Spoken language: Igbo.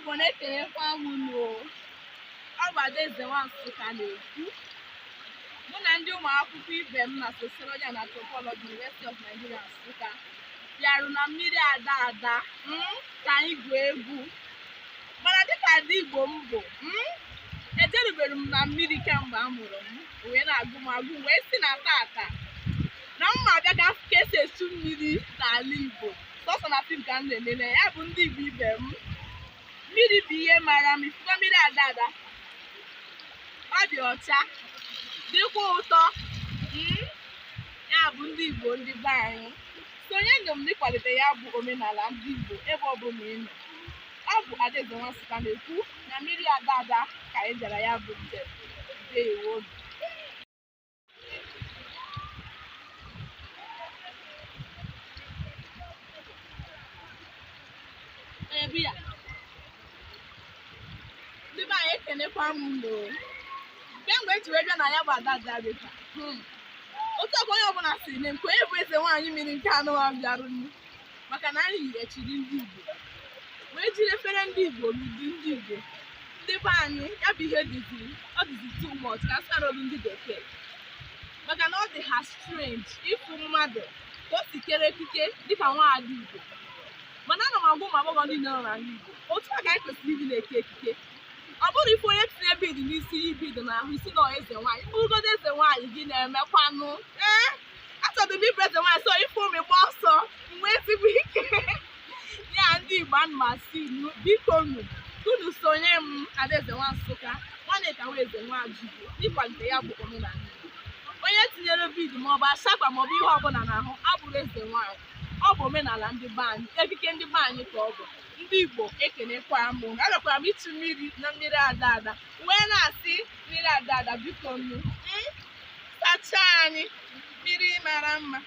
Igbo na-ekelekwa m unu. Ọ bụ Adaeze Nwa'Nsukka na-ekwu. Mụ na ndị ụmụ akwụkwọ ibe m na Sociology and Anthropology University of Nigeria Nsukka bịarụ na mmiri Ada ka anyị gwuo egwu. Mana dịka ada Igbo m bụ, ejerubere m na mmiri kemgbe a mụrụ m, wee na-agụ m agụ wee si na tata na mma abịa ka esi esu mmiri n'ala Igbo. Sọsọ na fim ka m na-elele ya bụ ndị Igbo ibe m. Mmiri bụ ihe mara m. Ifufe mmiri Ada ọ dị ọcha, dịkwa ụtọ. Ya bụ ndị Igbo ndị be anyị, sonyenụ m n'ịkwalite ya bụ omenala ndị Igbo ebe ọ bụla ị nọ. Ọ bụ Adaeze Nwa'Nsukka na-ekwu na mmiri Ada ka anyị bịara ya bụ njem. Ndeewo. Ndị be anyị ekenekwa m unu. Kemgbe eji wee bịa na ya bụ Ada dịka otu ọbụ onye ọbụla si na nke onye bụ eze nwaanyị mmiri nke anụ ha bịarụ nnu, maka na anyị yiri echiri ndị Igbo wee jiri efere ndị Igbo n'ụdị ndị Igbo. Ndị be anyị ya bụ ihe dịzi too much ka sị n'olu ndị bekee, maka na ọ dị ha strange ịfụ mmadụ ka o si kere ekike dịka nwaada Igbo. Mana ana m agwa ụmụ agbọghọ niile nọ n'ala Igbo otu a ka anyị kwesịrị ịdị na-eke ekike. Ọ bụrụ ife onye tinye bid n'isi ya ibid n'ahụ isi na eze nwaanyị, mkpụrụgodo eze nwaanyị gị na-emekwanụ. Achọrọ m ịbụ eze nwaanyị, so ife ụmụ gba ọsọ mgbe ezigbo ike. Ya ndị Igbo ana m asị unu biko unu sonye m Adaeze Nwa'Nsukka nwanne ka nwa eze Nwachukwu ịkwalite ya bụ omenala Igbo. Onye tinyere bid maọbụ ashakwa maọbụ ihe ọbụla n'ahụ abụrụ eze nwaanyị. Ọ bụ omenala ndị be anyị, ekike ndị be anyị ka ọ bụ. Ndị Igbo ekenekwa m. Agakwara m ịtụ mmiri na mmiri Ada wee na-asị mmiri Ada biko nnu sachaa anyị mmiri mara mma.